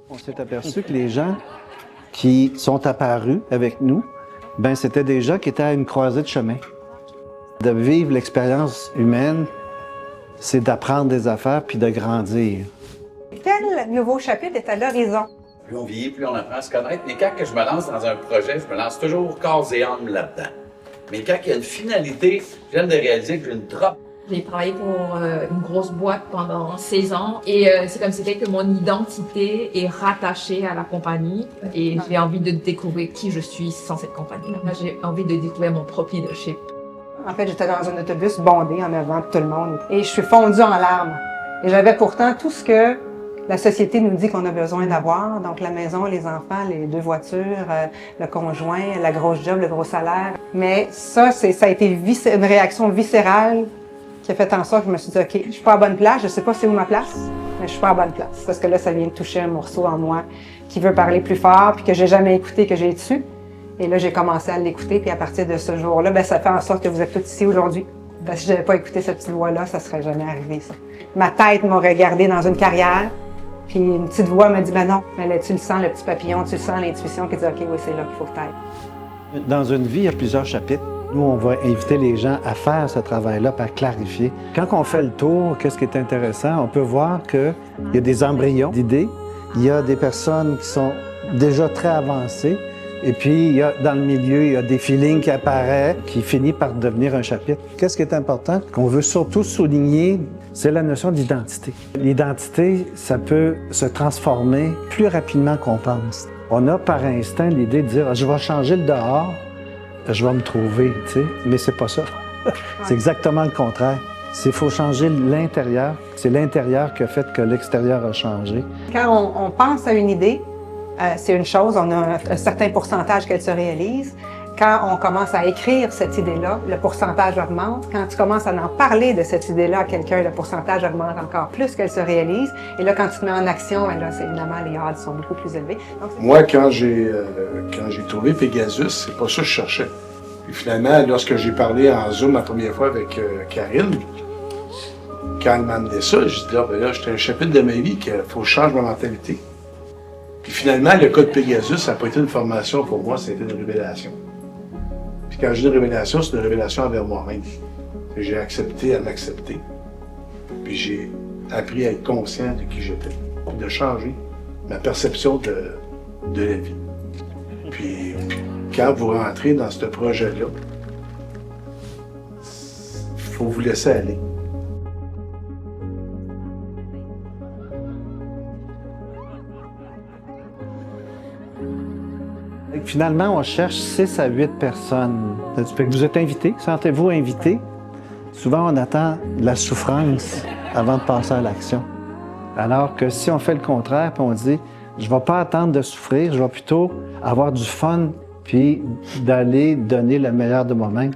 On s'est aperçu que les gens qui sont apparus avec nous, ben c'était des gens qui étaient à une croisée de chemin. De vivre l'expérience humaine, c'est d'apprendre des affaires puis de grandir. Quel nouveau chapitre est à l'horizon? Plus on vieillit, plus on apprend à se connaître. Mais quand je me lance dans un projet, je me lance toujours corps et âme là-dedans. Mais quand il y a une finalité, je viens de réaliser que j'ai une drop. J'ai travaillé pour une grosse boîte pendant 16 ans et c'est comme c'était que mon identité est rattachée à la compagnie et j'ai envie de découvrir qui je suis sans cette compagnie. J'ai envie de découvrir mon propre leadership. En fait, j'étais dans un autobus bondé en avant de tout le monde et je suis fondue en larmes. Et j'avais pourtant tout ce que la société nous dit qu'on a besoin d'avoir, donc la maison, les enfants, les 2 voitures, le conjoint, la grosse job, le gros salaire. Mais ça a été une réaction viscérale qui a fait en sorte que je me suis dit, OK, je suis pas à bonne place, je sais pas c'est où ma place, mais je suis pas à bonne place. Parce que là, ça vient de toucher un morceau en moi qui veut parler plus fort, puis que j'ai jamais écouté, que j'ai tué. Et là, j'ai commencé à l'écouter, puis à partir de ce jour-là, ben, ça fait en sorte que vous êtes tous ici aujourd'hui. Parce que si j'avais pas écouté cette petite voix-là, ça serait jamais arrivé, ça. Ma tête m'aurait gardé dans une carrière, puis une petite voix m'a dit, ben non, mais là, tu le sens, le petit papillon, tu le sens, l'intuition qui dit, OK, oui, c'est là qu'il faut que tu ailles. Dans une vie, il y a plusieurs chapitres. Nous, on va inviter les gens à faire ce travail-là, à clarifier. Quand on fait le tour, qu'est-ce qui est intéressant, on peut voir qu'il y a des embryons d'idées, il y a des personnes qui sont déjà très avancées, et puis il y a, dans le milieu, il y a des feelings qui apparaissent, qui finissent par devenir un chapitre. Qu'est-ce qui est important, qu'on veut surtout souligner, c'est la notion d'identité. L'identité, ça peut se transformer plus rapidement qu'on pense. On a par instinct l'idée de dire « je vais changer le dehors », je vais me trouver, tu sais, mais c'est pas ça. C'est exactement le contraire. Il faut changer l'intérieur. C'est l'intérieur qui a fait que l'extérieur a changé. Quand on pense à une idée, c'est une chose, on a un certain pourcentage qu'elle se réalise. Quand on commence à écrire cette idée-là, le pourcentage augmente. Quand tu commences à en parler de cette idée-là à quelqu'un, le pourcentage augmente encore plus qu'elle se réalise. Et là, quand tu te mets en action, là, évidemment, les odds sont beaucoup plus élevés. Donc, moi, quand j'ai trouvé Pegasus, c'est pas ça que je cherchais. Et finalement, lorsque j'ai parlé en Zoom la première fois avec Karine, quand elle m'a amené ça, j'ai dit, là, j'étais un chapitre de ma vie qu'il faut que je change ma mentalité. Puis finalement, le cas de Pegasus, ça n'a pas été une formation pour moi, ça a été une révélation. Puis quand je dis une révélation, c'est une révélation envers moi-même. J'ai accepté à m'accepter. Puis j'ai appris à être conscient de qui j'étais. De changer ma perception de la vie. Puis quand vous rentrez dans ce projet-là, il faut vous laisser aller. Finalement, on cherche 6 à 8 personnes. Vous êtes invités, sentez-vous invités. Souvent, on attend la souffrance avant de passer à l'action. Alors que si on fait le contraire, puis on dit, je ne vais pas attendre de souffrir, je vais plutôt avoir du fun, puis d'aller donner le meilleur de moi-même.